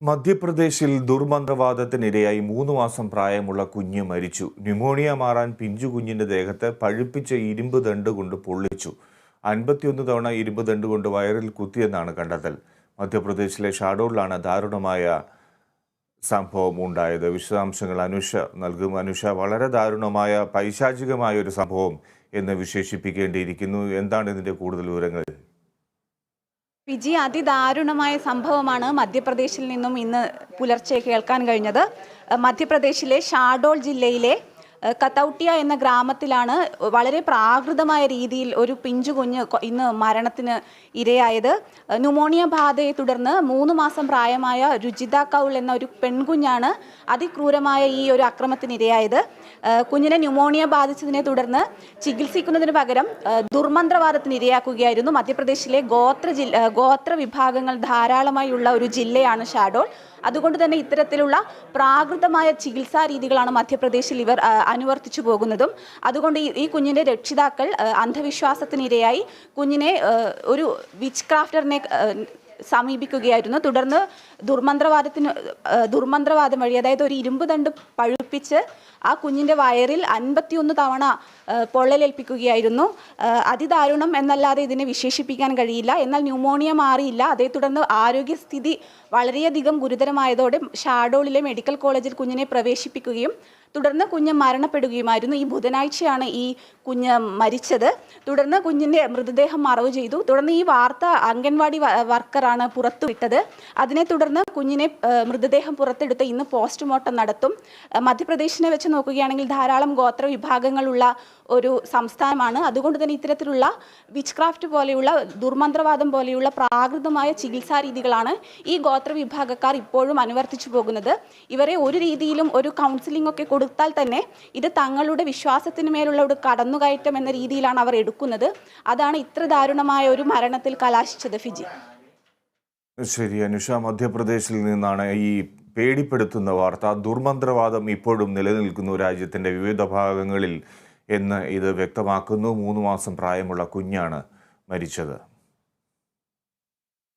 മധ്യപ്രദേശിൽ ദുർമന്ത്രവാദത്തിനിരയായി 3 മാസം പ്രായമുള്ള കുഞ്ഞ് മരിച്ചു. ന്യൂമോണിയ മാറാൻ പിഞ്ചു കുഞ്ഞിന്റെ ദേഹത്ത് പഴുപ്പിച്ച ഇരുമ്പ് ദണ്ട് കൊണ്ട് പൊള്ളിച്ചു. 51 തവണ ഇരുമ്പ് ദണ്ട് കൊണ്ട് വയറിൽ കുത്തിയെന്നാണ് കണ്ടെത്തൽ. മധ്യപ്രദേശിലെ ഷാഡോളിലാണ് ദാരുണമായ സംഭവം ഉണ്ടായത്. വിശദാംശങ്ങൾ അനുഷ നൽകും. അനുഷ, വളരെ ദാരുണമായ പൈശാചികമായ ഒരു സംഭവം എന്ന് വിശേഷിപ്പിക്കേണ്ടിയിരിക്കുന്നു. എന്താണ് ഇതിന്റെ കൂടുതൽ വിവരങ്ങൾ? വിജി, അതിദാരുണമായ സംഭവമാണ് മധ്യപ്രദേശിൽ നിന്നും ഇന്ന് പുലർച്ചെ കേൾക്കാൻ കഴിഞ്ഞത്. മധ്യപ്രദേശിലെ ഷാഡോൾ ജില്ലയിലെ കത്തൗട്ടിയ എന്ന ഗ്രാമത്തിലാണ് വളരെ പ്രാകൃതമായ രീതിയിൽ ഒരു പിഞ്ചു കുഞ്ഞ് ഇന്ന് മരണത്തിന് ഇരയായത്. ന്യൂമോണിയ ബാധയെ തുടർന്ന് 3 മാസം പ്രായമായ രുചിത കൗൾ എന്ന ഒരു പെൺകുഞ്ഞാണ് അതിക്രൂരമായ ഈ ഒരു അക്രമത്തിനിരയായത്. കുഞ്ഞിനെ ന്യൂമോണിയ ബാധിച്ചതിനെ തുടർന്ന് ചികിത്സിക്കുന്നതിന് പകരം ദുർമന്ത്രവാദത്തിന് ഇരയാക്കുകയായിരുന്നു. മധ്യപ്രദേശിലെ ഗോത്ര വിഭാഗങ്ങൾ ധാരാളമായുള്ള ഒരു ജില്ലയാണ് ഷാഡോൾ. അതുകൊണ്ട് തന്നെ ഇത്തരത്തിലുള്ള പ്രാകൃതമായ ചികിത്സാ രീതികളാണ് മധ്യപ്രദേശിൽ ഇവർ അനുവർത്തിച്ചു പോകുന്നതും. അതുകൊണ്ട് ഈ കുഞ്ഞിൻ്റെ രക്ഷിതാക്കൾ അന്ധവിശ്വാസത്തിനിരയായി കുഞ്ഞിനെ ഒരു വിച്ച് ക്രാഫ്റ്ററിനെ സമീപിക്കുകയായിരുന്നു. തുടർന്ന് ദുർമന്ത്രവാദം വഴി, അതായത് ഒരു ഇരുമ്പ് ദണ്ട് പഴുപ്പിച്ച് ആ കുഞ്ഞിൻ്റെ വയറിൽ 51 തവണ പൊള്ളലേൽപ്പിക്കുകയായിരുന്നു. അതിദാരുണം എന്നല്ലാതെ ഇതിനെ വിശേഷിപ്പിക്കാൻ കഴിയില്ല. എന്നാൽ ന്യൂമോണിയ മാറിയില്ല. അതേ തുടർന്ന് ആരോഗ്യസ്ഥിതി വളരെയധികം ഗുരുതരമായതോടെ ഷാഡോളിലെ മെഡിക്കൽ കോളേജിൽ കുഞ്ഞിനെ പ്രവേശിപ്പിക്കുകയും തുടർന്ന് കുഞ്ഞ് മരണപ്പെടുകയുമായിരുന്നു. ഈ ബുധനാഴ്ചയാണ് ഈ കുഞ്ഞ് മരിച്ചത്. തുടർന്ന് കുഞ്ഞിൻ്റെ മൃതദേഹം മറവ് ചെയ്തു. തുടർന്ന് ഈ വാർത്ത അംഗൻവാടി വർക്കറാണ് പുറത്തുവിട്ടത്. അതിനെ തുടർന്ന് കുഞ്ഞിനെ മൃതദേഹം പുറത്തെടുത്ത് ഇന്ന് പോസ്റ്റ്മോർട്ടം നടത്തും. മധ്യപ്രദേശിനെ വെച്ച് നോക്കുകയാണെങ്കിൽ ധാരാളം ഗോത്ര വിഭാഗങ്ങളുള്ള ഒരു സംസ്ഥാനമാണ്. അതുകൊണ്ട് തന്നെ ഇത്തരത്തിലുള്ള വിച്ച് ക്രാഫ്റ്റ് പോലെയുള്ള ദുർമന്ത്രവാദം പോലെയുള്ള പ്രാകൃതമായ ചികിത്സാ രീതികളാണ് ഈ ഗോത്ര വിഭാഗക്കാർ ഇപ്പോഴും അനുവർത്തിച്ചു പോകുന്നത്. ഇവരെ ഒരു രീതിയിലും ഒരു കൗൺസിലിംഗ് ഒക്കെ കൊടുത്താൽ തന്നെ ഇത് തങ്ങളുടെ വിശ്വാസത്തിന് മേലുള്ള ഒരു കടന്നുകയറ്റം എന്ന രീതിയിലാണ് അവർ എടുക്കുന്നത്. അതാണ് ഇത്ര ദാരുണമായ ഒരു മരണത്തിൽ കലാശിച്ചത്. ഫിജി. ശരി അനുഷ, മധ്യപ്രദേശിൽ നിന്നാണ് ഈ പേടിപ്പെടുത്തുന്ന വാർത്ത. ദുർമന്ത്രവാദം ഇപ്പോഴും നിലനിൽക്കുന്നു രാജ്യത്തിൻ്റെ വിവിധ ഭാഗങ്ങളിൽ എന്ന് ഇത് വ്യക്തമാക്കുന്നു. 3 മാസം പ്രായമുള്ള കുഞ്ഞാണ് മരിച്ചത്.